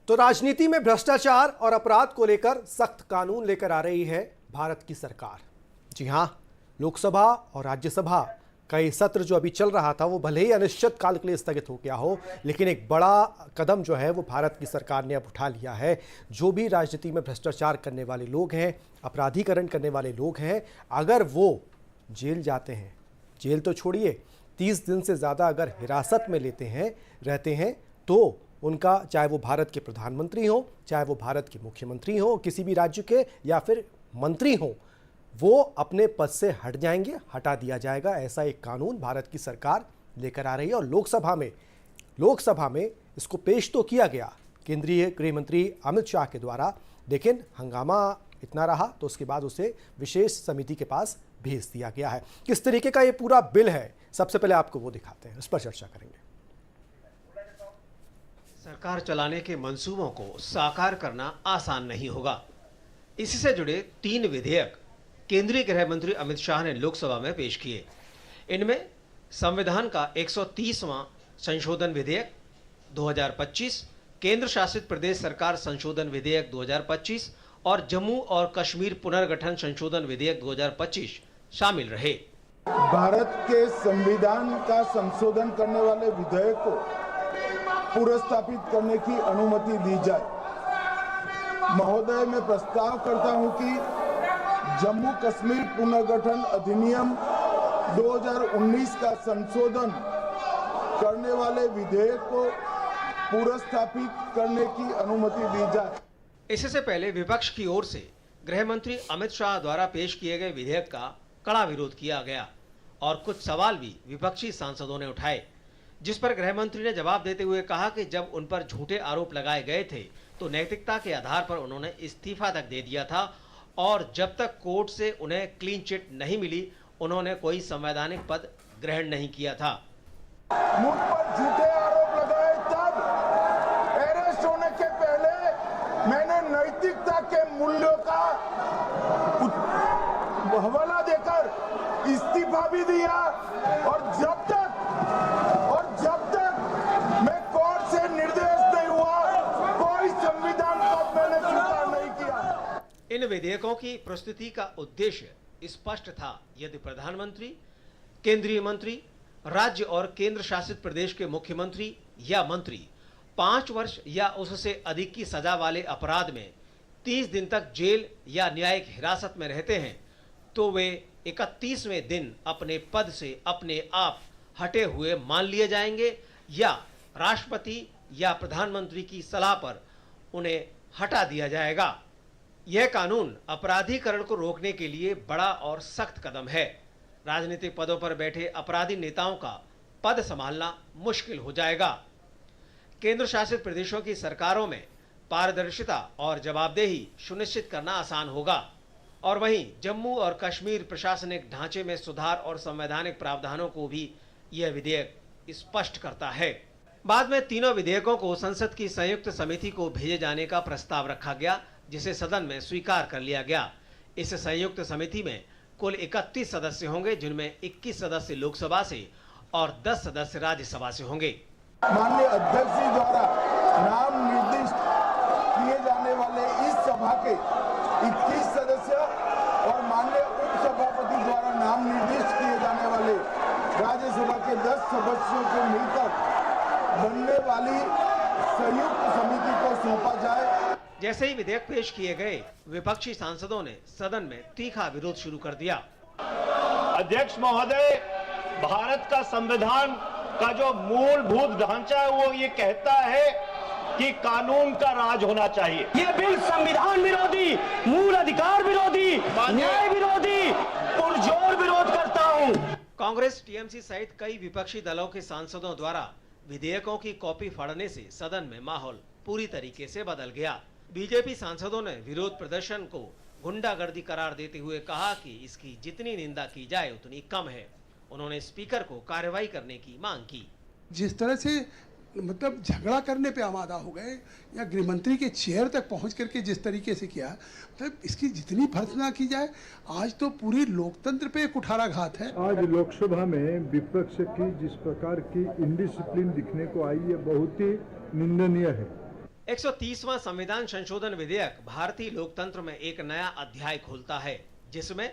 तो राजनीति में भ्रष्टाचार और अपराध को लेकर सख्त कानून लेकर आ रही है भारत की सरकार। जी हां, लोकसभा और राज्यसभा का ये सत्र जो अभी चल रहा था वो भले ही अनिश्चित काल के लिए स्थगित हो गया हो, लेकिन एक बड़ा कदम जो है वो भारत की सरकार ने अब उठा लिया है। जो भी राजनीति में भ्रष्टाचार करने वाले लोग हैं, अपराधीकरण करने वाले लोग हैं, अगर वो जेल जाते हैं, जेल तो छोड़िए 30 दिन से ज़्यादा अगर हिरासत में रहते हैं तो उनका, चाहे वो भारत के प्रधानमंत्री हो, चाहे वो भारत के मुख्यमंत्री हो, किसी भी राज्य के, या फिर मंत्री हो, वो अपने पद से हट जाएंगे, हटा दिया जाएगा। ऐसा एक कानून भारत की सरकार लेकर आ रही है और लोकसभा में इसको पेश तो किया गया केंद्रीय गृह मंत्री अमित शाह के द्वारा, लेकिन हंगामा इतना रहा तो उसके बाद उसे विशेष समिति के पास भेज दिया गया है। किस तरीके का ये पूरा बिल है, सबसे पहले आपको वो दिखाते हैं, उस पर चर्चा करेंगे। सरकार चलाने के मंसूबों को साकार करना आसान नहीं होगा। इसी से जुड़े 3 विधेयक केंद्रीय गृह मंत्री अमित शाह ने लोकसभा में पेश किए। इनमें संविधान का 130वां संशोधन विधेयक 2025, केंद्र शासित प्रदेश सरकार संशोधन विधेयक 2025 और जम्मू और कश्मीर पुनर्गठन संशोधन विधेयक 2025 शामिल रहे। भारत के संविधान का संशोधन करने वाले विधेयक को पुनर्स्थापित करने की अनुमति दी जाए। महोदय, मैं प्रस्ताव करता हूं कि जम्मू कश्मीर पुनर्गठन अधिनियम 2019 का संशोधन करने वाले विधेयक को पुनर्स्थापित करने की अनुमति दी जाए। इससे पहले विपक्ष की ओर से गृह मंत्री अमित शाह द्वारा पेश किए गए विधेयक का कड़ा विरोध किया गया और कुछ सवाल भी विपक्षी सांसदों ने उठाए, जिस पर गृह मंत्री ने जवाब देते हुए कहा कि जब उन पर झूठे आरोप लगाए गए थे तो नैतिकता के आधार पर उन्होंने इस्तीफा तक दे दिया था और जब तक कोर्ट से उन्हें क्लीन चिट नहीं मिली उन्होंने कोई संवैधानिक पद ग्रहण नहीं किया था। मुझ पर झूठे आरोप लगाए तब अरेस्ट होने के पहले मैंने नैतिकता के मूल्यों का हवाला देकर इस्तीफा भी दिया और जब तक मैं कोर्ट से निर्देश नहीं हुआ कोई संविधान पद मैंने स्वीकार नहीं किया। इन विधेयकों की प्रस्तुति का उद्देश्य स्पष्ट था। यदि प्रधानमंत्री, केंद्रीय मंत्री, राज्य और केंद्र शासित प्रदेश के मुख्यमंत्री या मंत्री 5 वर्ष या उससे अधिक की सजा वाले अपराध में 30 दिन तक जेल या न्यायिक हिरासत में रहते हैं तो वे 31वें दिन अपने पद से अपने आप हटे हुए मान लिए जाएंगे या राष्ट्रपति या प्रधानमंत्री की सलाह पर उन्हें हटा दिया जाएगा। यह कानून अपराधीकरण को रोकने के लिए बड़ा और सख्त कदम है। राजनीतिक पदों पर बैठे अपराधी नेताओं का पद संभालना मुश्किल हो जाएगा। केंद्र शासित प्रदेशों की सरकारों में पारदर्शिता और जवाबदेही सुनिश्चित करना आसान होगा और वहीं जम्मू और कश्मीर प्रशासनिक ढांचे में सुधार और संवैधानिक प्रावधानों को भी यह विधेयक स्पष्ट करता है। बाद में तीनों विधेयकों को संसद की संयुक्त समिति को भेजे जाने का प्रस्ताव रखा गया, जिसे सदन में स्वीकार कर लिया गया। इस संयुक्त समिति में कुल 31 सदस्य होंगे, जिनमें 21 सदस्य लोकसभा से और 10 सदस्य राज्यसभा से होंगे। माननीय अध्यक्ष जी द्वारा नाम निर्दिष्ट किए जाने वाले इस सभा के 21 सदस्य और माननीय उपसभापति द्वारा नाम निर्दिष्ट किए जाने वाले राज्यसभा के 10 सदस्यों को मिलकर बनने वाली संयुक्त समिति को सौंपा जाए। जैसे ही विधेयक पेश किए गए, विपक्षी सांसदों ने सदन में तीखा विरोध शुरू कर दिया। अध्यक्ष महोदय, भारत का संविधान का जो मूलभूत ढांचा है वो ये कहता है कि कानून का राज होना चाहिए। ये बिल संविधान विरोधी, मूल अधिकार विरोधी, न्याय विरोधी, पुरजोर विरोध करता हूँ। कांग्रेस, टीएमसी सहित कई विपक्षी दलों के सांसदों द्वारा विधेयकों की कॉपी फाड़ने से सदन में माहौल पूरी तरीके से बदल गया। बीजेपी सांसदों ने विरोध प्रदर्शन को गुंडागर्दी करार देते हुए कहा कि इसकी जितनी निंदा की जाए उतनी कम है। उन्होंने स्पीकर को कार्रवाई करने की मांग की। जिस तरह से मतलब झगड़ा करने पे आमादा हो गए या गृहमंत्री के चेयर तक पहुंच करके जिस तरीके से किया, मतलब इसकी जितनी भर्त्सना की जाए, आज तो पूरी लोकतंत्र पे एक कुठाराघात है। आज लोकसभा में विपक्ष की जिस प्रकार की इनडिसिप्लिन दिखने को आई है बहुत ही निंदनीय है। 130वां संविधान संशोधन विधेयक भारतीय लोकतंत्र में एक नया अध्याय खोलता है, जिसमें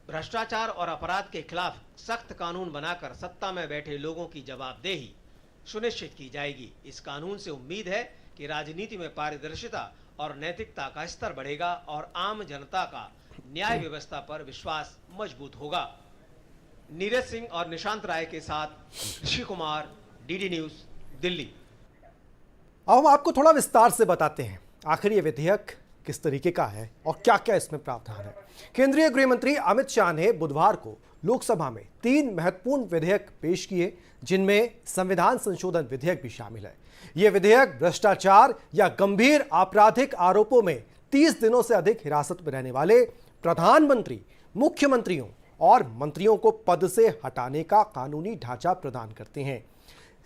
भ्रष्टाचार और अपराध के खिलाफ सख्त कानून बनाकर सत्ता में बैठे लोगों की जवाबदेही सुनिश्चित की जाएगी। इस कानून से उम्मीद है कि राजनीति में पारदर्शिता और नैतिकता का स्तर बढ़ेगा और आम जनता का न्याय व्यवस्था पर विश्वास मजबूत होगा। नीरज सिंह और निशांत राय के साथ ऋषि कुमार, डीडी न्यूज, दिल्ली। अब हम आपको थोड़ा विस्तार से बताते हैं आखिर ये विधेयक किस तरीके का है और क्या क्या इसमें प्रावधान है। केंद्रीय गृह मंत्री अमित शाह ने बुधवार को लोकसभा में 3 महत्वपूर्ण विधेयक पेश किए, जिनमें संविधान संशोधन विधेयक भी शामिल है। यह विधेयक भ्रष्टाचार या गंभीर आपराधिक आरोपों में 30 दिनों से अधिक हिरासत में रहने वाले प्रधानमंत्री, मुख्यमंत्रियों और मंत्रियों को पद से हटाने का कानूनी ढांचा प्रदान करते हैं।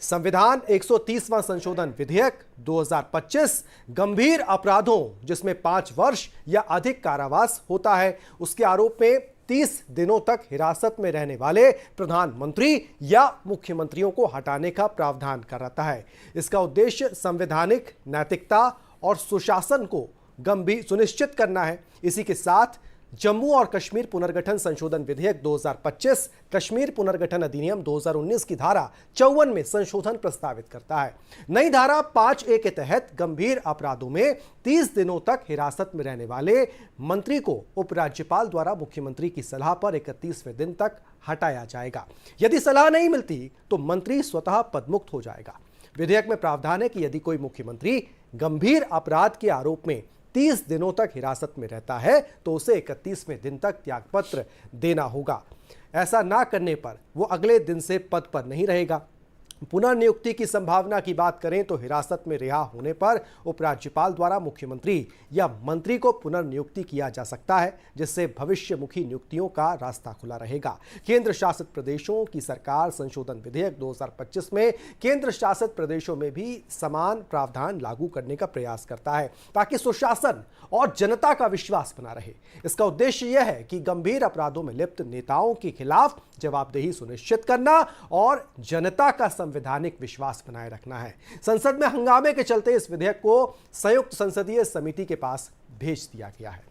संविधान 130वां संशोधन विधेयक 2025 गंभीर अपराधों जिसमें 5 वर्ष या अधिक कारावास होता है, उसके आरोप में 30 दिनों तक हिरासत में रहने वाले प्रधानमंत्री या मुख्यमंत्रियों को हटाने का प्रावधान करता है। इसका उद्देश्य संवैधानिक नैतिकता और सुशासन को गंभीर सुनिश्चित करना है। इसी के साथ जम्मू और कश्मीर पुनर्गठन संशोधन विधेयक 2025 कश्मीर पुनर्गठन अधिनियम 2019 की धारा 54 में संशोधन प्रस्तावित करता है। नई धारा 5A के तहत गंभीर अपराधों में 30 दिनों तक हिरासत में रहने वाले मंत्री को उपराज्यपाल द्वारा मुख्यमंत्री की सलाह पर 31वें दिन तक हटाया जाएगा। यदि सलाह नहीं मिलती तो मंत्री स्वतः पदमुक्त हो जाएगा। विधेयक में प्रावधान है कि यदि कोई मुख्यमंत्री गंभीर अपराध के आरोप में 30 दिनों तक हिरासत में रहता है तो उसे 31वें दिन तक त्यागपत्र देना होगा। ऐसा ना करने पर वो अगले दिन से पद पर नहीं रहेगा। पुनर्नियुक्ति की संभावना की बात करें तो हिरासत में रिहा होने पर उपराज्यपाल द्वारा मुख्यमंत्री या मंत्री को पुनर्नियुक्ति किया जा सकता है, जिससे भविष्यमुखी नियुक्तियों का रास्ता खुला रहेगा। केंद्र शासित प्रदेशों की सरकार संशोधन विधेयक 2025 में केंद्र शासित प्रदेशों में भी समान प्रावधान लागू करने का प्रयास करता है ताकि सुशासन और जनता का विश्वास बना रहे। इसका उद्देश्य यह है कि गंभीर अपराधों में लिप्त नेताओं के खिलाफ जवाबदेही सुनिश्चित करना और जनता का संवैधानिक विश्वास बनाए रखना है। संसद में हंगामे के चलते इस विधेयक को संयुक्त संसदीय समिति के पास भेज दिया गया है।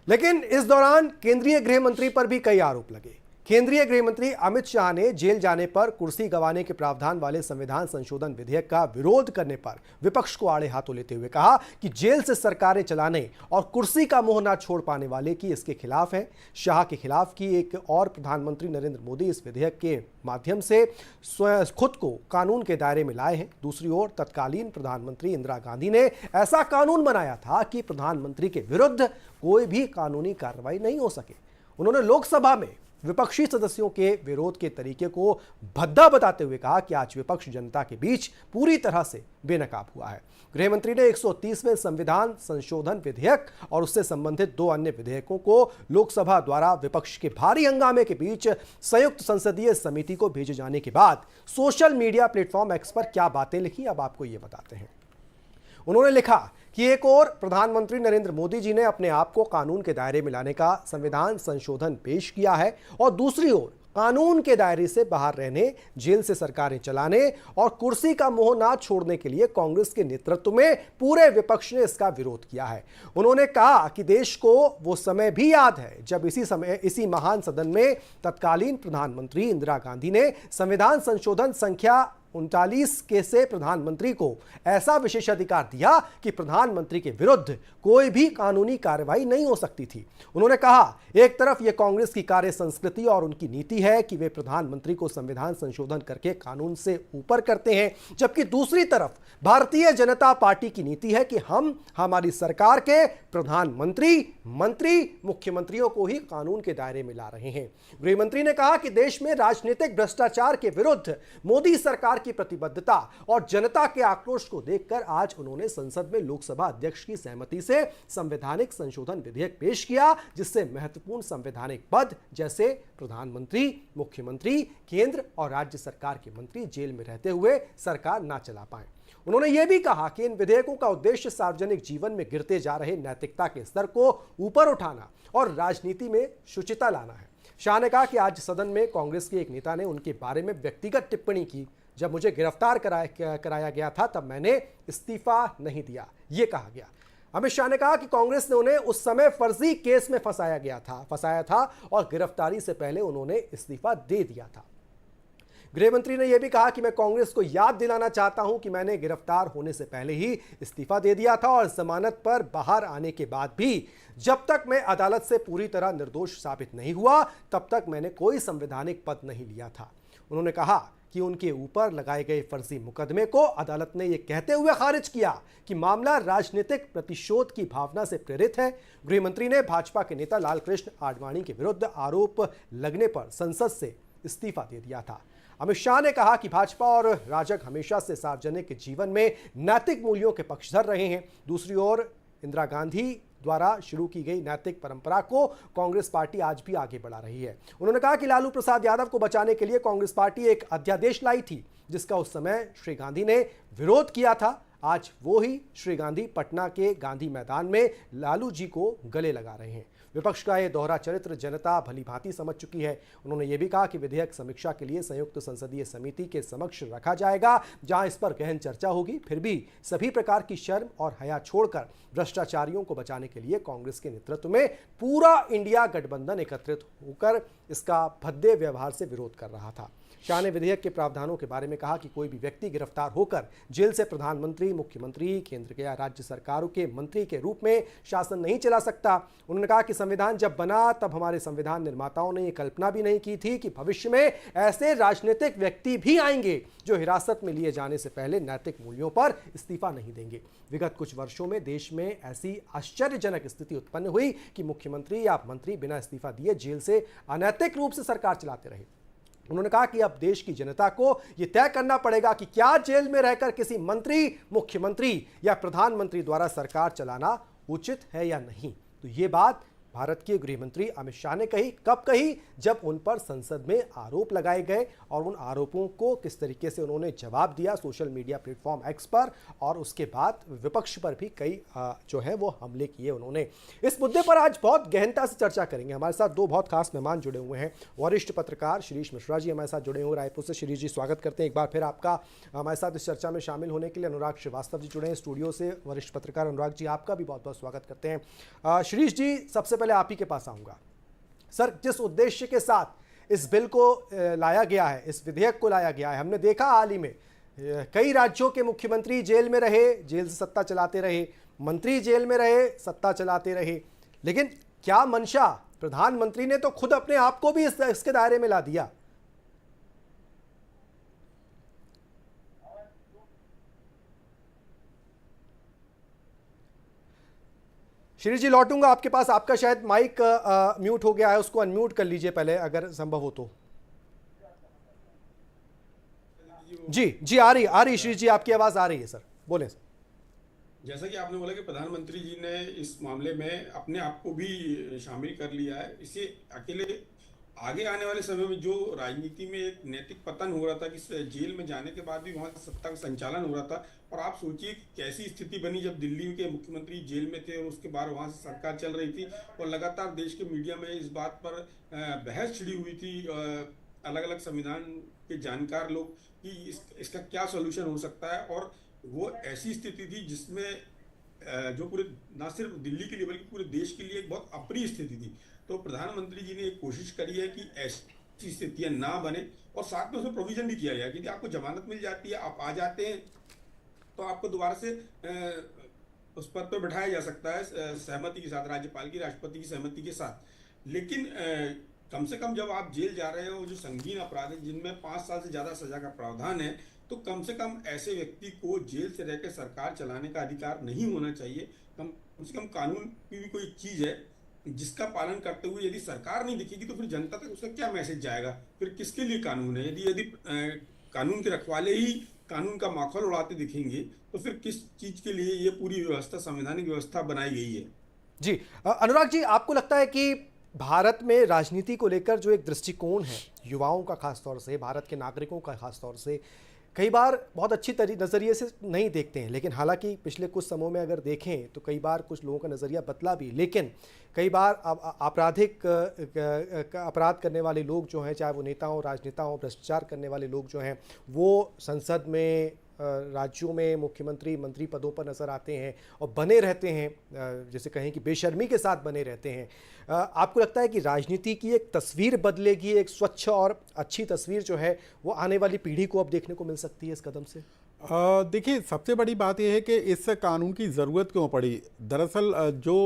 लेकिन इस दौरान केंद्रीय गृह मंत्री पर भी कई आरोप लगे। केंद्रीय गृह मंत्री अमित शाह ने जेल जाने पर कुर्सी गंवाने के प्रावधान वाले संविधान संशोधन विधेयक का विरोध करने पर विपक्ष को आड़े हाथों लेते हुए कहा कि जेल से सरकारें चलाने और कुर्सी का मोह ना छोड़ पाने वाले की इसके खिलाफ है। शाह के खिलाफ की एक और प्रधानमंत्री नरेंद्र मोदी इस विधेयक के माध्यम से खुद को कानून के दायरे में लाए हैं। दूसरी ओर तत्कालीन प्रधानमंत्री इंदिरा गांधी ने ऐसा कानून बनाया था कि प्रधानमंत्री के विरुद्ध कोई भी कानूनी कार्रवाई नहीं हो सके। उन्होंने लोकसभा में विपक्षी सदस्यों के विरोध के तरीके को भद्दा बताते हुए कहा कि आज विपक्ष जनता के बीच पूरी तरह से बेनकाब हुआ है। गृह मंत्री ने 130वें संविधान संशोधन विधेयक और उससे संबंधित 2 अन्य विधेयकों को लोकसभा द्वारा विपक्ष के भारी हंगामे के बीच संयुक्त संसदीय समिति को भेजे जाने के बाद सोशल मीडिया प्लेटफॉर्म एक्स पर क्या बातें लिखी, अब आपको ये बताते हैं। उन्होंने लिखा कि एक और प्रधानमंत्री नरेंद्र मोदी जी ने अपने आप को कानून के दायरे में लाने का संविधान संशोधन पेश किया है और दूसरी ओर कानून के दायरे से बाहर रहने, जेल से सरकारें चलाने और कुर्सी का मोह ना छोड़ने के लिए कांग्रेस के नेतृत्व में पूरे विपक्ष ने इसका विरोध किया है। उन्होंने कहा कि देश को वो समय भी याद है जब इसी महान सदन में तत्कालीन प्रधानमंत्री इंदिरा गांधी ने संविधान संशोधन संख्या 39 के से प्रधानमंत्री को ऐसा विशेषाधिकार दिया कि प्रधानमंत्री के विरुद्ध कोई भी कानूनी कार्रवाई नहीं हो सकती थी। उन्होंने कहा, एक तरफ यह कांग्रेस की कार्य संस्कृति और उनकी नीति है कि वे प्रधानमंत्री को संविधान संशोधन करके कानून से ऊपर करते हैं, जबकि दूसरी तरफ भारतीय जनता पार्टी की नीति है कि हम हमारी सरकार के प्रधानमंत्री, मंत्री, मुख्यमंत्रियों को ही कानून के दायरे में ला रहे हैं। गृह मंत्री ने कहा कि देश में राजनीतिक भ्रष्टाचार के विरुद्ध मोदी सरकार की प्रतिबद्धता और जनता के आक्रोश को देखकर आज उन्होंने संसद में लोकसभा अध्यक्ष की सहमति से संवैधानिक संशोधन विधेयक पेश किया, जिससे महत्वपूर्ण संवैधानिक पद जैसे प्रधानमंत्री, मुख्यमंत्री, केंद्र और राज्य सरकार के मंत्री जेल में रहते हुए सरकार ना चला पाए। उन्होंने यह भी कहा कि इन विधेयकों का उद्देश्य सार्वजनिक जीवन में गिरते जा रहे नैतिकता के स्तर को ऊपर उठाना और राजनीति में शुचिता लाना है। शाह ने कहा कि आज सदन में कांग्रेस के एक नेता ने उनके बारे में व्यक्तिगत टिप्पणी की, जब मुझे गिरफ्तार कराया गया था तब मैंने इस्तीफा नहीं दिया, ये कहा गया। अमित शाह ने कहा कि कांग्रेस ने उन्हें उस समय फर्जी केस में फंसाया था और गिरफ्तारी से पहले उन्होंने इस्तीफा दे दिया था। गृह मंत्री ने यह भी कहा कि मैं कांग्रेस को याद दिलाना चाहता हूं कि मैंने गिरफ्तार होने से पहले ही इस्तीफा दे दिया था और जमानत पर बाहर आने के बाद भी जब तक मैं अदालत से पूरी तरह निर्दोष साबित नहीं हुआ तब तक मैंने कोई संवैधानिक पद नहीं लिया था। उन्होंने कहा कि उनके ऊपर लगाए गए फर्जी मुकदमे को अदालत ने यह कहते हुए खारिज किया कि मामला राजनीतिक प्रतिशोध की भावना से प्रेरित है। गृह मंत्री ने भाजपा के नेता लालकृष्ण आडवाणी के विरुद्ध आरोप लगने पर संसद से इस्तीफा दे दिया था। अमित शाह ने कहा कि भाजपा और राजग हमेशा से सार्वजनिक जीवन में नैतिक मूल्यों के पक्षधर रहे हैं। दूसरी ओर इंदिरा गांधी द्वारा शुरू की गई नैतिक परंपरा को कांग्रेस पार्टी आज भी आगे बढ़ा रही है। उन्होंने कहा कि लालू प्रसाद यादव को बचाने के लिए कांग्रेस पार्टी एक अध्यादेश लाई थी जिसका उस समय श्री गांधी ने विरोध किया था। आज वो ही श्री गांधी पटना के गांधी मैदान में लालू जी को गले लगा रहे हैं। विपक्ष का यह दोहरा चरित्र जनता भली भांति समझ चुकी है। उन्होंने यह भी कहा कि विधेयक समीक्षा के लिए संयुक्त संसदीय समिति के समक्ष रखा जाएगा जहां इस पर गहन चर्चा होगी। फिर भी सभी प्रकार की शर्म और हया छोड़कर भ्रष्टाचारियों को बचाने के लिए कांग्रेस के नेतृत्व में पूरा इंडिया गठबंधन एकत्रित होकर इसका भद्दे व्यवहार से विरोध कर रहा था। शाह ने विधेयक के प्रावधानों के बारे में कहा कि कोई भी व्यक्ति गिरफ्तार होकर जेल से प्रधानमंत्री, मुख्यमंत्री, केंद्र या राज्य सरकारों के मंत्री के रूप में शासन नहीं चला सकता। उन्होंने कहा कि संविधान जब बना तब हमारे संविधान निर्माताओं ने यह कल्पना भी नहीं की थी कि भविष्य में ऐसे राजनीतिक व्यक्ति भी आएंगे जो हिरासत में लिए जाने से पहले नैतिक मूल्यों पर इस्तीफा नहीं देंगे। विगत कुछ वर्षों में देश में ऐसी आश्चर्यजनक स्थिति उत्पन्न हुई कि मुख्यमंत्री या मंत्री बिना इस्तीफा दिए जेल से अनैतिक रूप से सरकार चलाते रहे। उन्होंने कहा कि अब देश की जनता को यह तय करना पड़ेगा कि क्या जेल में रहकर किसी मंत्री, मुख्यमंत्री या प्रधानमंत्री द्वारा सरकार चलाना उचित है या नहीं। तो ये बात भारत के गृह मंत्री अमित शाह ने कही। कब कही? जब उन पर संसद में आरोप लगाए गए और उन आरोपों को किस तरीके से उन्होंने जवाब दिया सोशल मीडिया प्लेटफॉर्म एक्स पर, और उसके बाद विपक्ष पर भी कई जो है वो हमले किए उन्होंने। इस मुद्दे पर आज बहुत गहनता से चर्चा करेंगे। हमारे साथ दो बहुत खास मेहमान जुड़े हुए हैं। वरिष्ठ पत्रकार शिरीष मिश्रा जी हमारे साथ जुड़े हुए रायपुर से। शिरीष जी, स्वागत करते हैं एक बार फिर आपका हमारे साथ इस चर्चा में शामिल होने के लिए। अनुराग श्रीवास्तव जी जुड़े हैं स्टूडियो से, वरिष्ठ पत्रकार। अनुराग जी, आपका भी बहुत बहुत स्वागत करते हैं। शिरीष जी, सबसे पहले आप ही के पास आऊंगा। सर, जिस उद्देश्य के साथ इस बिल को लाया गया है, इस विधेयक को लाया गया है, हमने देखा हाल ही में कई राज्यों के मुख्यमंत्री जेल में रहे, जेल से सत्ता चलाते रहे, मंत्री जेल में रहे, सत्ता चलाते रहे, लेकिन क्या मंशा? प्रधानमंत्री ने तो खुद अपने आप को भी इसके दायरे में ला दिया। श्री जी, लौटूंगा आपके पास। आपका शायद माइक म्यूट हो गया है, उसको अनम्यूट कर लीजिए पहले अगर संभव हो तो। जी आ रही श्री जी, आपकी आवाज आ रही है सर, बोलें सर। जैसा कि आपने बोला कि प्रधानमंत्री जी ने इस मामले में अपने आप को भी शामिल कर लिया है। इसे अकेले आगे आने वाले समय में जो राजनीति में एक नैतिक पतन हो रहा था कि जेल में जाने के बाद भी वहां सत्ता का संचालन हो रहा था, और आप सोचिए कैसी स्थिति बनी जब दिल्ली के मुख्यमंत्री जेल में थे और उसके बाद वहां से सरकार चल रही थी और लगातार देश के मीडिया में इस बात पर बहस छिड़ी हुई थी अलग अलग संविधान के जानकार लोग कि इसका क्या सोल्यूशन हो सकता है। और वो ऐसी स्थिति थी जिसमें जो पूरे ना सिर्फ दिल्ली के लिए बल्कि पूरे देश के लिए एक बहुत अप्रिय स्थिति थी। तो प्रधानमंत्री जी ने एक कोशिश करी है कि ऐसी स्थितियां ना बने, और साथ में उसमें प्रोविजन भी किया गया कि आपको जमानत मिल जाती है, आप आ जाते हैं तो आपको दोबारा से उस पद पर बैठाया जा सकता है सहमति के साथ, राज्यपाल की, राष्ट्रपति की सहमति के साथ। लेकिन कम से कम जब आप जेल जा रहे हो, जो संगीन अपराध है जिनमें 5 साल से ज्यादा सजा का प्रावधान है, तो कम से कम ऐसे व्यक्ति को जेल से रहकर सरकार चलाने का अधिकार नहीं होना चाहिए। कम से कम कानून की भी कोई चीज है जिसका पालन करते हुए यदि सरकार नहीं दिखेगी तो फिर जनता तक उसका क्या मैसेज जाएगा? फिर किसके लिए कानून है? यदि कानून के रखवाले ही कानून का माखौल उड़ाते दिखेंगे तो फिर किस चीज के लिए ये पूरी व्यवस्था, संवैधानिक व्यवस्था बनाई गई है? जी अनुराग जी, आपको लगता है कि भारत में राजनीति को लेकर जो एक दृष्टिकोण है युवाओं का, खासतौर से भारत के नागरिकों का खासतौर से, कई बार बहुत अच्छी नज़रिए से नहीं देखते हैं, लेकिन हालांकि पिछले कुछ समयों में अगर देखें तो कई बार कुछ लोगों का नज़रिया बदला भी, लेकिन कई बार आपराधिक अपराध करने वाले लोग जो हैं, चाहे वो नेता हों, राजनेता हों, भ्रष्टाचार करने वाले लोग जो हैं, वो संसद में, राज्यों में मुख्यमंत्री मंत्री पदों पर नज़र आते हैं और बने रहते हैं, जैसे कहें कि बेशर्मी के साथ बने रहते हैं। आपको लगता है कि राजनीति की एक तस्वीर बदलेगी, एक स्वच्छ और अच्छी तस्वीर जो है वो आने वाली पीढ़ी को अब देखने को मिल सकती है इस कदम से? देखिए, सबसे बड़ी बात यह है कि इस कानून की ज़रूरत क्यों पड़ी। दरअसल जो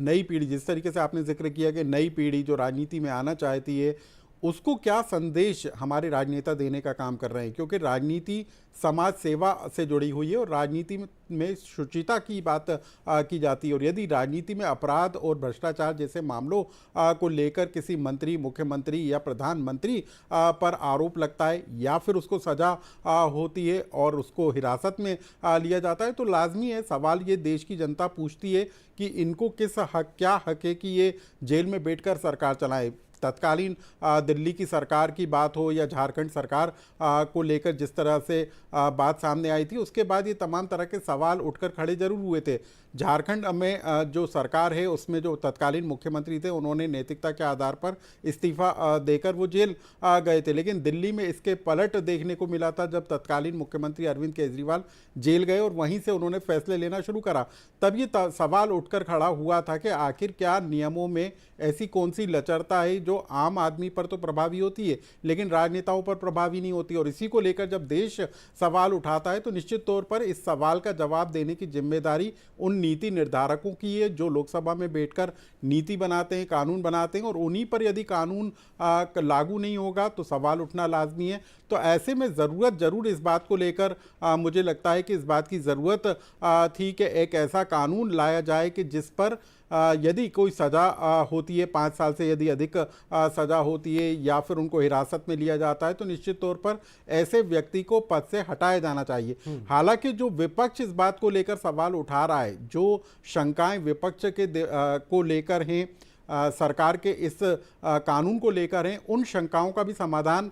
नई पीढ़ी, जिस तरीके से आपने जिक्र किया कि नई पीढ़ी जो राजनीति में आना चाहती है, उसको क्या संदेश हमारे राजनेता देने का काम कर रहे हैं, क्योंकि राजनीति समाज सेवा से जुड़ी हुई है और राजनीति में शुचिता की बात की जाती है। और यदि राजनीति में अपराध और भ्रष्टाचार जैसे मामलों को लेकर किसी मंत्री, मुख्यमंत्री या प्रधानमंत्री पर आरोप लगता है या फिर उसको सज़ा होती है और उसको हिरासत में लिया जाता है, तो लाजमी है सवाल ये देश की जनता पूछती है कि इनको किस हक, क्या हक है कि ये जेल में बैठकर सरकार चलाए। तत्कालीन दिल्ली की सरकार की बात हो या झारखंड सरकार को लेकर जिस तरह से बात सामने आई थी, उसके बाद ये तमाम तरह के सवाल उठकर खड़े जरूर हुए थे। झारखंड में जो सरकार है उसमें जो तत्कालीन मुख्यमंत्री थे उन्होंने नैतिकता के आधार पर इस्तीफा देकर वो जेल गए थे, लेकिन दिल्ली में इसके पलट देखने को मिला था जब तत्कालीन मुख्यमंत्री अरविंद केजरीवाल जेल गए और वहीं से उन्होंने फैसले लेना शुरू करा। तब ये सवाल उठकर खड़ा हुआ था कि आखिर क्या नियमों में ऐसी कौन सी लचरता है जो आम आदमी पर तो प्रभावी होती है लेकिन राजनेताओं पर प्रभावी नहीं होती। और इसी को लेकर जब देश सवाल उठाता है तो निश्चित तौर पर इस सवाल का जवाब देने की जिम्मेदारी उन नीति निर्धारकों की है जो लोकसभा में बैठकर नीति बनाते हैं, कानून बनाते हैं, और उन्हीं पर यदि कानून लागू नहीं होगा तो सवाल उठना लाजमी है। तो ऐसे में ज़रूरत ज़रूर इस बात को लेकर मुझे लगता है कि इस बात की ज़रूरत थी कि एक ऐसा कानून लाया जाए कि जिस पर यदि कोई सज़ा होती है, 5 साल से यदि अधिक सज़ा होती है या फिर उनको हिरासत में लिया जाता है, तो निश्चित तौर पर ऐसे व्यक्ति को पद से हटाया जाना चाहिए। हालांकि जो विपक्ष इस बात को लेकर सवाल उठा रहा है, जो शंकाएं विपक्ष के को लेकर हैं, सरकार के इस कानून को लेकर हैं, उन शंकाओं का भी समाधान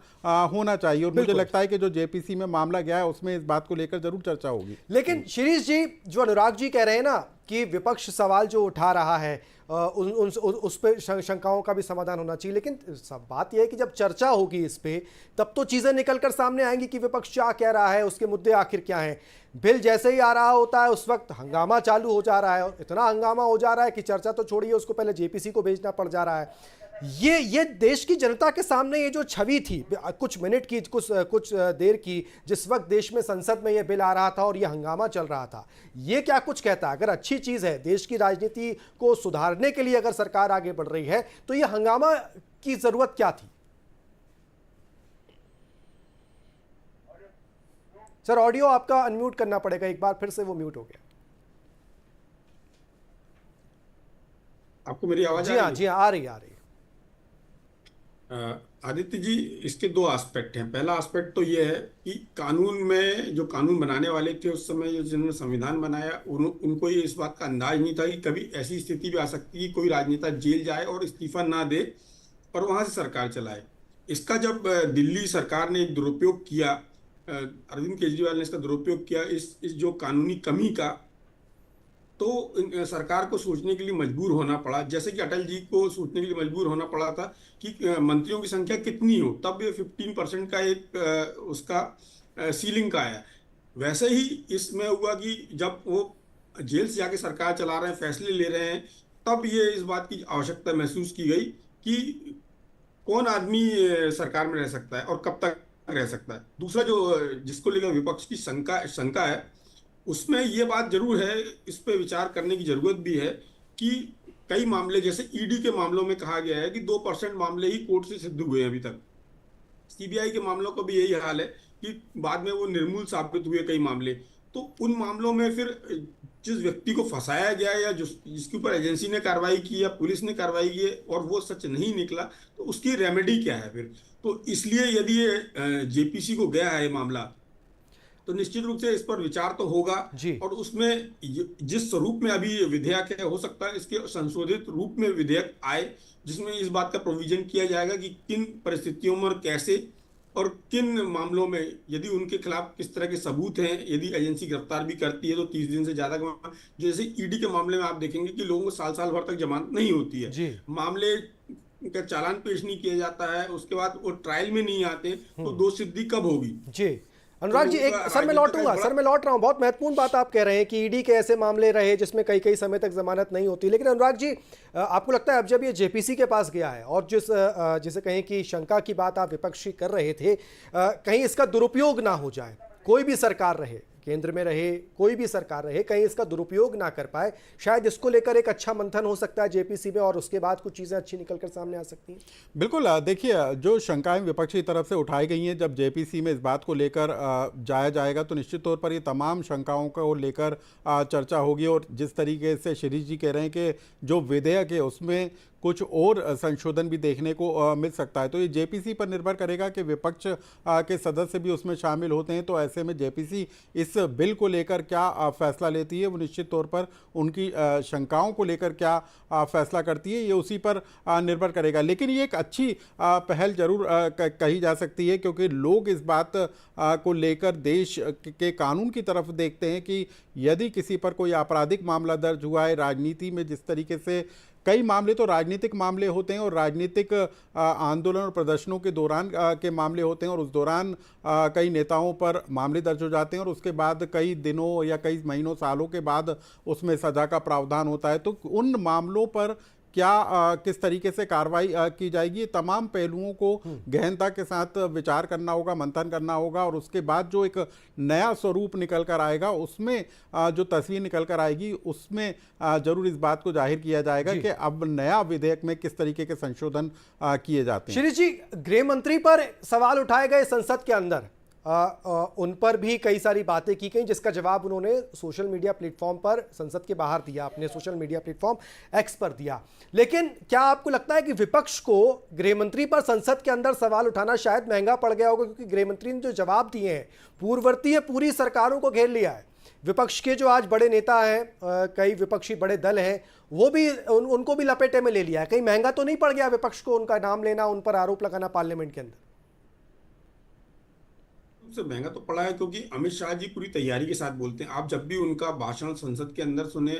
होना चाहिए। और मुझे लगता है कि जो जेपीसी में मामला गया है उसमें इस बात को लेकर जरूर चर्चा होगी। लेकिन शिरीष जी, जो अनुराग जी कह रहे हैं ना कि विपक्ष सवाल जो उठा रहा है उस पर शंकाओं का भी समाधान होना चाहिए, लेकिन सब बात यह है कि जब चर्चा होगी इस पे तब तो चीजें निकलकर सामने आएंगी कि विपक्ष क्या कह रहा है, उसके मुद्दे आखिर क्या हैं। बिल जैसे ही आ रहा होता है उस वक्त हंगामा चालू हो जा रहा है, और इतना हंगामा हो जा रहा है कि चर्चा तो छोड़िए, उसको पहले जेपीसी को भेजना पड़ जा रहा है। ये देश की जनता के सामने ये जो छवि थी कुछ मिनट की, कुछ देर की, जिस वक्त देश में संसद में ये बिल आ रहा था और ये हंगामा चल रहा था, ये क्या कुछ कहता है? अगर अच्छी चीज है, देश की राजनीति को सुधारने के लिए अगर सरकार आगे बढ़ रही है, तो ये हंगामा की जरूरत क्या थी? सर, ऑडियो आपका अनम्यूट करना पड़ेगा, एक बार फिर से वो म्यूट हो गया। आपको मेरी आवाज जी हाँ, आ रही है। आदित्य जी, इसके 2 एस्पेक्ट हैं। पहला एस्पेक्ट तो ये है कि कानून में जो कानून बनाने वाले थे उस समय जिन्होंने संविधान बनाया उनको ये इस बात का अंदाज नहीं था कि कभी ऐसी स्थिति भी आ सकती है कि कोई राजनेता जेल जाए और इस्तीफा ना दे और वहां से सरकार चलाए। इसका जब दिल्ली सरकार ने दुरुपयोग किया, अरविंद केजरीवाल ने इसका दुरुपयोग किया इस जो कानूनी कमी का, तो सरकार को सोचने के लिए मजबूर होना पड़ा, जैसे कि अटल जी को सोचने के लिए मजबूर होना पड़ा था कि मंत्रियों की संख्या कितनी हो, तब ये 15% का एक उसका सीलिंग का आया। वैसे ही इसमें हुआ कि जब वो जेल से जाके सरकार चला रहे हैं, फैसले ले रहे हैं, तब ये इस बात की आवश्यकता महसूस की गई कि कौन आदमी सरकार में रह सकता है और कब तक रह सकता है। दूसरा जो जिसको लेकर विपक्ष की शंका है, उसमें ये बात जरूर है, इस पे विचार करने की जरूरत भी है कि कई मामले, जैसे ईडी के मामलों में कहा गया है कि 2% मामले ही कोर्ट से सिद्ध हुए हैं अभी तक। सीबीआई के मामलों का भी यही हाल है कि बाद में वो निर्मूल साबित हुए कई मामले। तो उन मामलों में फिर जिस व्यक्ति को फंसाया गया या जिसके ऊपर एजेंसी ने कार्रवाई की या पुलिस ने कार्रवाई की और वो सच नहीं निकला, तो उसकी रेमेडी क्या है फिर? तो इसलिए यदि ये जेपीसी को गया है ये मामला, तो निश्चित रूप से इस पर विचार तो होगा और उसमें जिस स्वरूप में अभी विधेयक है, हो सकता है इसके संशोधित रूप में विधेयक आए जिसमें इस बात का प्रोविजन किया जाएगा कि किन परिस्थितियों में कैसे और किन मामलों में यदि उनके खिलाफ किस तरह के सबूत हैं, यदि एजेंसी गिरफ्तार भी करती है तो 30 दिन से ज्यादा का, जैसे ईडी के मामले में आप देखेंगे कि लोगों को साल साल भर तक जमानत नहीं होती है, मामले का चालान पेश नहीं किया जाता है, उसके बाद वो ट्रायल में नहीं आते, तो दोष सिद्धि कब होगी? जी अनुराग जी, एक सर मैं लौट रहा हूं, बहुत महत्वपूर्ण बात आप कह रहे हैं कि ईडी के ऐसे मामले रहे जिसमें कई कई समय तक जमानत नहीं होती, लेकिन अनुराग जी आपको लगता है अब जब ये जेपीसी के पास गया है और जिसे कहें कि शंका की बात आप विपक्ष की कर रहे थे, कहीं इसका दुरुपयोग ना हो जाए, कोई भी सरकार रहे, केंद्र में रहे, कोई भी सरकार रहे, कहीं इसका दुरुपयोग ना कर पाए, शायद इसको लेकर एक अच्छा मंथन हो सकता है जेपीसी में और उसके बाद कुछ चीजें अच्छी निकलकर सामने आ सकती हैं। बिल्कुल, देखिए जो शंकाएं विपक्ष की तरफ से उठाई गई हैं, जब जेपीसी में इस बात को लेकर जाया जाएगा तो निश्चित तौर पर ये तमाम शंकाओं को लेकर चर्चा होगी। और जिस तरीके से शिरीष जी कह रहे हैं कि जो विधेयक है उसमें कुछ और संशोधन भी देखने को मिल सकता है, तो ये जेपीसी पर निर्भर करेगा कि विपक्ष के सदस्य भी उसमें शामिल होते हैं। तो ऐसे में जेपीसी इस बिल को लेकर क्या फैसला लेती है, वो निश्चित तौर पर उनकी शंकाओं को लेकर क्या फैसला करती है, ये उसी पर निर्भर करेगा। लेकिन ये एक अच्छी पहल जरूर कही जा सकती है, क्योंकि लोग इस बात को लेकर देश के कानून की तरफ देखते हैं कि यदि किसी पर कोई आपराधिक मामला दर्ज हुआ है, राजनीति में जिस तरीके से कई मामले तो राजनीतिक मामले होते हैं और राजनीतिक आंदोलन और प्रदर्शनों के दौरान के मामले होते हैं, और उस दौरान कई नेताओं पर मामले दर्ज हो जाते हैं और उसके बाद कई दिनों या कई महीनों सालों के बाद उसमें सजा का प्रावधान होता है। तो उन मामलों पर क्या किस तरीके से कार्रवाई की जाएगी, तमाम पहलुओं को गहनता के साथ विचार करना होगा, मंथन करना होगा, और उसके बाद जो एक नया स्वरूप निकल कर आएगा, उसमें जो तस्वीर निकल कर आएगी, उसमें जरूर इस बात को जाहिर किया जाएगा कि अब नया विधेयक में किस तरीके के संशोधन किए जाते हैं। शिरीष जी, गृह मंत्री पर सवाल उठाए गए संसद के अंदर, उन पर भी कई सारी बातें की गई, जिसका जवाब उन्होंने सोशल मीडिया प्लेटफॉर्म पर संसद के बाहर दिया, अपने सोशल मीडिया प्लेटफॉर्म एक्स पर दिया। लेकिन क्या आपको लगता है कि विपक्ष को गृहमंत्री पर संसद के अंदर सवाल उठाना शायद महंगा पड़ गया होगा, क्योंकि गृहमंत्री ने जो जवाब दिए हैं पूर्ववर्ती पूरी सरकारों को घेर लिया है। विपक्ष के जो आज बड़े नेता हैं, कई विपक्षी बड़े दल हैं, वो भी उनको भी लपेटे में ले लिया है। कहीं महंगा तो नहीं पड़ गया विपक्ष को उनका नाम लेना, उन पर आरोप लगाना पार्लियामेंट के अंदर? से महंगा तो पड़ा है, क्योंकि अमित शाह जी पूरी तैयारी के साथ बोलते हैं। आप जब भी उनका भाषण संसद के अंदर सुने,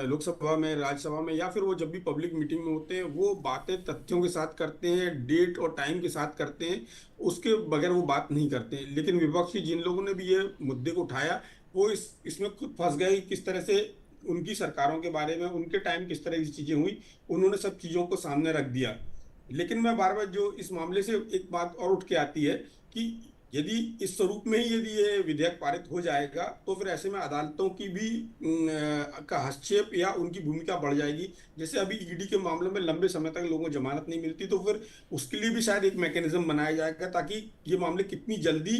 लोकसभा में, राज्यसभा में, या फिर वो जब भी पब्लिक मीटिंग में होते हैं, वो बातें तथ्यों के साथ करते हैं, डेट और टाइम के साथ करते हैं, उसके बगैर वो बात नहीं करते हैं। लेकिन विपक्ष की जिन लोगों ने भी ये मुद्दे को उठाया, वो इसमें खुद फंस गए कि किस तरह से उनकी सरकारों के बारे में, उनके टाइम किस तरह की चीजें हुई, उन्होंने सब चीजों को सामने रख दिया। लेकिन मैं बार बार जो इस मामले से एक बात और उठ के आती है कि यदि इस स्वरूप में ही यदि ये विधेयक पारित हो जाएगा, तो फिर ऐसे में अदालतों की भी का हस्तक्षेप या उनकी भूमिका बढ़ जाएगी। जैसे अभी ईडी के मामलों में लंबे समय तक लोगों को जमानत नहीं मिलती, तो फिर उसके लिए भी शायद एक मैकेनिज्म बनाया जाएगा, ताकि ये मामले कितनी जल्दी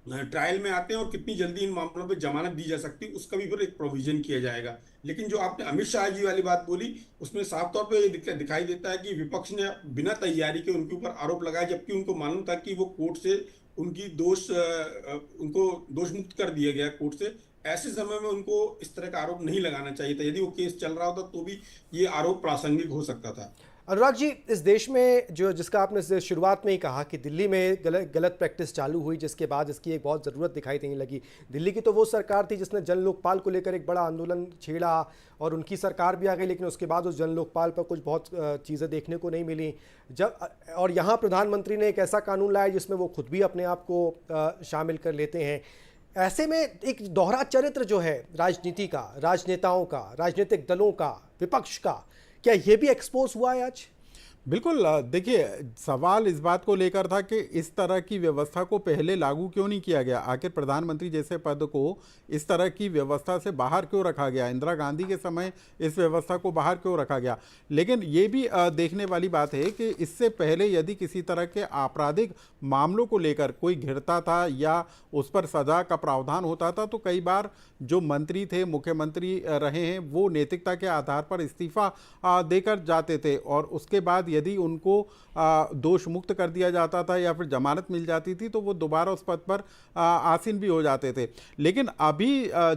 ट्रायल में आते हैं और कितनी जल्दी इन मामलों पे जमानत दी जा सकती है, उसका भी फिर एक प्रोविजन किया जाएगा। लेकिन जो आपने अमित शाह जी वाली बात बोली, उसमें साफ तौर पे ये दिखाई देता है कि विपक्ष ने बिना तैयारी के उनके ऊपर आरोप लगाया, जबकि उनको मालूम था कि वो कोर्ट से उनको दोष मुक्त कर दिया गया कोर्ट से। ऐसे समय में उनको इस तरह का आरोप नहीं लगाना चाहिए था। यदि वो केस चल रहा होता तो भी ये आरोप प्रासंगिक हो सकता था। अनुराग जी, इस देश में जिसका आपने शुरुआत में ही कहा कि दिल्ली में गलत प्रैक्टिस चालू हुई, जिसके बाद इसकी एक बहुत ज़रूरत दिखाई देने लगी। दिल्ली की तो वो सरकार थी जिसने जन लोकपाल को लेकर एक बड़ा आंदोलन छेड़ा, और उनकी सरकार भी आ गई, लेकिन उसके बाद उस जन लोकपाल पर कुछ बहुत चीज़ें देखने को नहीं मिली। और यहाँ प्रधानमंत्री ने एक ऐसा कानून लाया जिसमें वो खुद भी अपने आप को शामिल कर लेते हैं। ऐसे में एक दोहरा चरित्र जो है राजनीति का, राजनेताओं का, राजनीतिक दलों का, विपक्ष का, क्या ये भी एक्सपोज हुआ है आज? बिल्कुल, देखिए सवाल इस बात को लेकर था कि इस तरह की व्यवस्था को पहले लागू क्यों नहीं किया गया। आखिर प्रधानमंत्री जैसे पद को इस तरह की व्यवस्था से बाहर क्यों रखा गया, इंदिरा गांधी के समय इस व्यवस्था को बाहर क्यों रखा गया। लेकिन ये भी देखने वाली बात है कि इससे पहले यदि किसी तरह के आपराधिक मामलों को लेकर कोई घिरता था या उस पर सजा का प्रावधान होता था, तो कई बार जो मंत्री थे, मुख्यमंत्री रहे हैं, वो नैतिकता के आधार पर इस्तीफा देकर जाते थे, और उसके बाद यदि उनको दोष मुक्त कर दिया जाता था या फिर जमानत मिल जाती थी तो वो दोबारा उस पद पर आसीन भी हो जाते थे। लेकिन अभी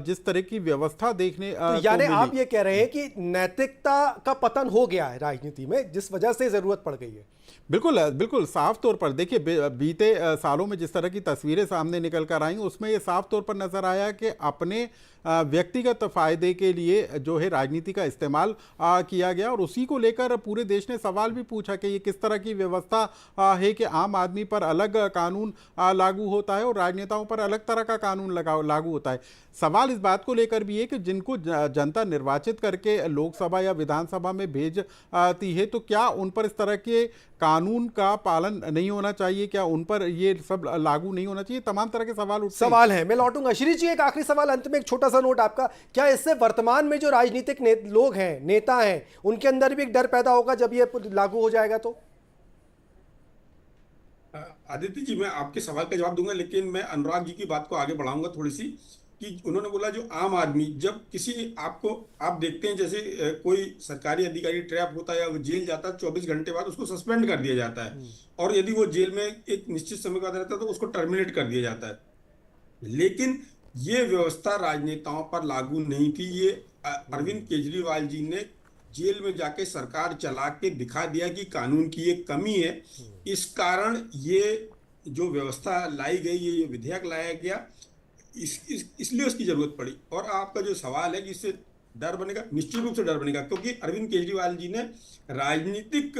जिस तरह की व्यवस्था देखने यानी आप ये कह रहे हैं कि नैतिकता का पतन हो गया है राजनीति में, जिस वजह से जरूरत पड़ गई है। बिल्कुल बिल्कुल साफ तौर पर देखिए, बीते सालों में जिस तरह की तस्वीरें सामने निकल कर आई उसमें ये साफ तौर पर नजर आया कि अपने व्यक्तिगत फायदे के लिए जो है राजनीति का इस्तेमाल किया गया, और उसी को लेकर पूरे देश ने सवाल भी पूछा कि ये किस तरह की व्यवस्था है कि आम आदमी पर अलग कानून लागू होता है और राजनेताओं पर अलग तरह का कानून लागू होता है। सवाल इस बात को लेकर भी है कि जिनको जनता निर्वाचित करके लोकसभा या विधानसभा में भेजती है तो क्या उन पर इस तरह के कानून का पालन नहीं होना चाहिए, क्या उन पर ये सब लागू नहीं होना चाहिए, तमाम तरह के सवाल उठते सवाल है। मैं लौटूंगा शिरीष जी, एक आखिरी सवाल अंत में, एक छोटा सा नोट आपका, क्या इससे वर्तमान में जो राजनीतिक लोग हैं, नेता हैं, उनके अंदर भी एक डर पैदा होगा जब ये लागू हो जाएगा तो? आदित्य जी, मैं आपके सवाल का जवाब दूंगा, लेकिन मैं अनुराग जी की बात को आगे बढ़ाऊंगा थोड़ी सी, कि उन्होंने बोला जो आम आदमी, जब किसी आप देखते हैं जैसे कोई सरकारी अधिकारी ट्रैप होता है या वो जेल जाता है, 24 घंटे बाद उसको सस्पेंड कर दिया जाता है, और यदि वो जेल में एक निश्चित समय बाद रहता है तो उसको टर्मिनेट कर दिया जाता है। लेकिन ये व्यवस्था राजनेताओं पर लागू नहीं थी। ये अरविंद केजरीवाल जी ने जेल में जाके सरकार चला के दिखा दिया कि कानून की एक कमी है, इस कारण ये जो व्यवस्था लाई गई, ये विधेयक लाया गया, इसलिए उसकी जरूरत पड़ी। और आपका जो सवाल है कि इससे डर बनेगा, निश्चित रूप से डर बनेगा, क्योंकि अरविंद केजरीवाल जी ने राजनीतिक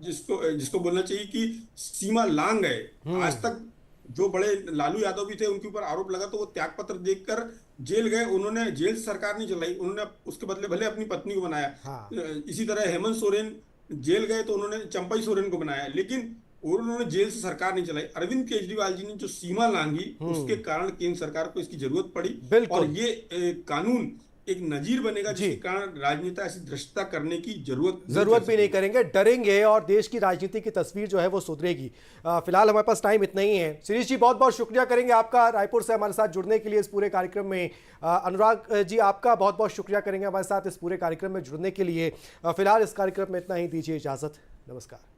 जिसको बोलना चाहिए कि सीमा लांघ गए। आज तक जो बड़े लालू यादव भी थे, उनके ऊपर आरोप लगा तो वो त्यागपत्र देखकर जेल गए, उन्होंने जेल सरकार नहीं चलाई, उन्होंने उसके बदले भले अपनी पत्नी को बनाया। इसी तरह हेमंत सोरेन जेल गए तो उन्होंने चंपई सोरेन को बनाया, लेकिन उन्होंने जेल से सरकार नहीं चलाई। अरविंद केजरीवाल जी ने जो सीमा लांघी, उसके कारण केंद्र सरकार को इसकी जरूरत पड़ी, और ये कानून एक नजीर बनेगा जिसके कारण राजनेता ऐसी भ्रष्टता करने की जरूरत भी नहीं करेंगे, डरेंगे, और देश की राजनीति की तस्वीर जो है वो सुधरेगी। फिलहाल हमारे पास टाइम इतना ही है। शिरीष जी, बहुत बहुत शुक्रिया करेंगे आपका रायपुर से हमारे साथ जुड़ने के लिए इस पूरे कार्यक्रम में। अनुराग जी, आपका बहुत बहुत शुक्रिया करेंगे हमारे साथ इस पूरे कार्यक्रम में जुड़ने के लिए। फिलहाल इस कार्यक्रम में इतना ही, दीजिए इजाजत, नमस्कार।